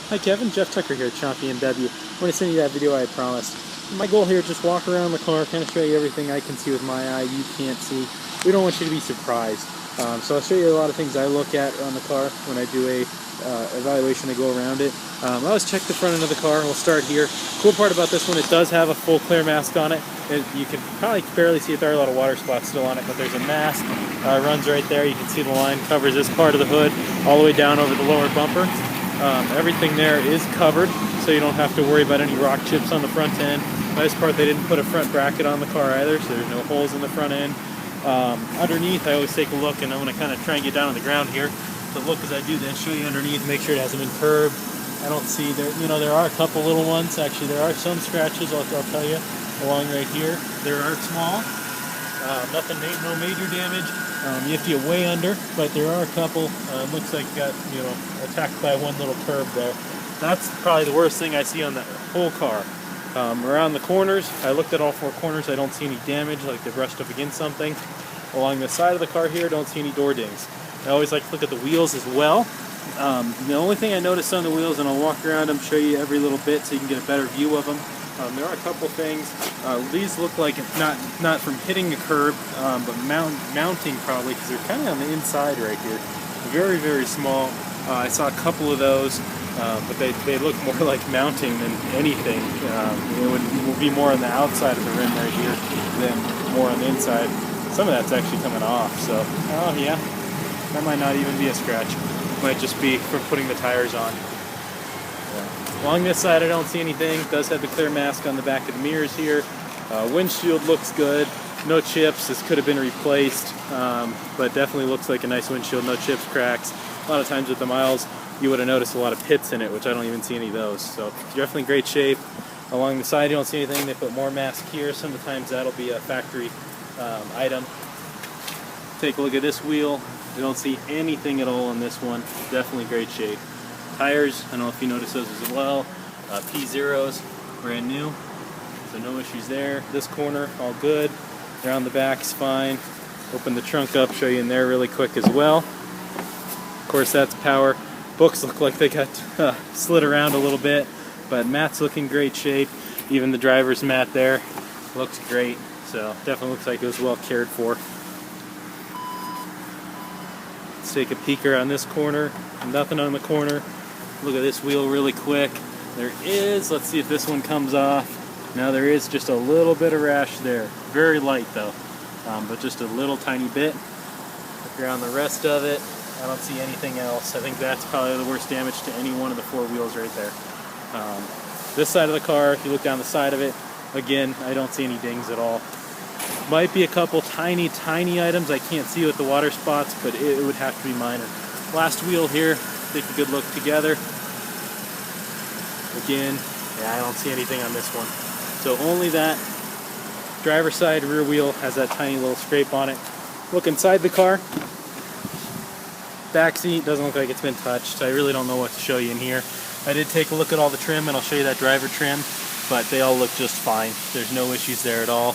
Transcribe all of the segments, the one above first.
Hi Kevin, Jeff Tucker here at Champion W. I want to send you that video I promised. My goal here is just walk around the car, kind of show you everything I can see with my eye, you can't see. We don't want you to be surprised. So I'll show you a lot of things I look at on the car when I do a evaluation to go around it. I always check the front end of the car, and we'll start here. Cool part about this one, it does have a full clear mask on it. You can probably barely see it, there are a lot of water spots still on it, but there's a mask, runs right there. You can see the line, covers this part of the hood all the way down over the lower bumper. Everything there is covered, so you don't have to worry about any rock chips on the front end. Nice part, they didn't put a front bracket on the car either, so there's no holes in the front end. Underneath, I always take a look, and I'm going to kind of try and get down on the ground here to look as I do this, show you underneath, make sure it hasn't been curbed. I don't see there, there are a couple little ones. Actually, there are some scratches, I'll tell you, along right here. There are small, nothing, no major damage. You have to get way under, but there are a couple. Looks like you got, attacked by one little curb there. That's probably the worst thing I see on the whole car. Around the corners, I looked at all four corners. I don't see any damage, like they brushed up against something. Along the side of the car here, don't see any door dings. I always like to look at the wheels as well. The only thing I noticed on the wheels, and I'll walk around them, show you every little bit so you can get a better view of them. There are a couple things. These look like not from hitting the curb, but mounting probably, because they're kind of on the inside right here. Very, very small. I saw a couple of those, but they look more like mounting than anything. It would be more on the outside of the rim right here than more on the inside. Some of that's actually coming off, so, oh yeah, that might not even be a scratch. It might just be from putting the tires on. Along this side, I don't see anything. It does have the clear mask on the back of the mirrors here. Windshield looks good. No chips. This could have been replaced, but definitely looks like a nice windshield. No chips, cracks. A lot of times with the miles, you would have noticed a lot of pits in it, which I don't even see any of those. So definitely great shape. Along the side, you don't see anything. They put more mask here. Sometimes that'll be a factory item. Take a look at this wheel. You don't see anything at all on this one. Definitely great shape. Tires, I don't know if you noticed those as well. P0s, brand new, so no issues there. This corner, all good. Around the back's fine. Open the trunk up, show you in there really quick as well. Of course, that's power. Books look like they got slid around a little bit, but mat's looking great shape. Even the driver's mat there looks great, so definitely looks like it was well cared for. Let's take a peek around this corner. Nothing on the corner. Look at this wheel really quick. There is, let's see if this one comes off. Now there is just a little bit of rash there. Very light though, but just a little tiny bit. Look around the rest of it. I don't see anything else. I think that's probably the worst damage to any one of the four wheels right there. This side of the car, if you look down the side of it, again, I don't see any dings at all. Might be a couple tiny items I can't see with the water spots, but it would have to be minor. Last wheel here, take a good look together. Again, yeah, I don't see anything on this one. So only that driver's side rear wheel has that tiny little scrape on it. Look inside the car. Back seat doesn't look like it's been touched. I really don't know what to show you in here. I did take a look at all the trim, and I'll show you that driver trim, but they all look just fine. There's no issues there at all.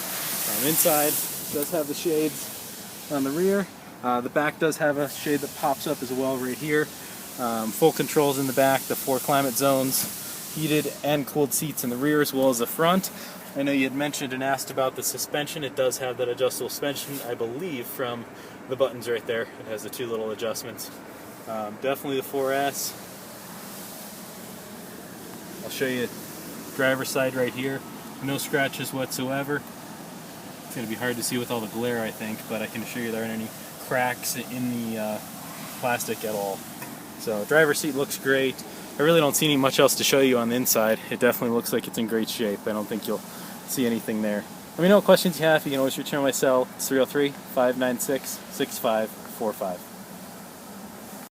Inside does have the shades on the rear. The back does have a shade that pops up as well right here. Full controls in the back, the 4 climate zones, heated and cooled seats in the rear as well as the front. I know you had mentioned and asked about the suspension. It does have that adjustable suspension, I believe, from the buttons right there. It has the 2 little adjustments. Definitely the 4S. I'll show you driver's side right here. No scratches whatsoever. It's going to be hard to see with all the glare, I think, but I can assure you there aren't any cracks in the plastic at all. So driver's seat looks great. I really don't see much else to show you on the inside. It definitely looks like it's in great shape. I don't think you'll see anything there. Let me know what questions you have. You can always return my cell. It's 303-596-6545.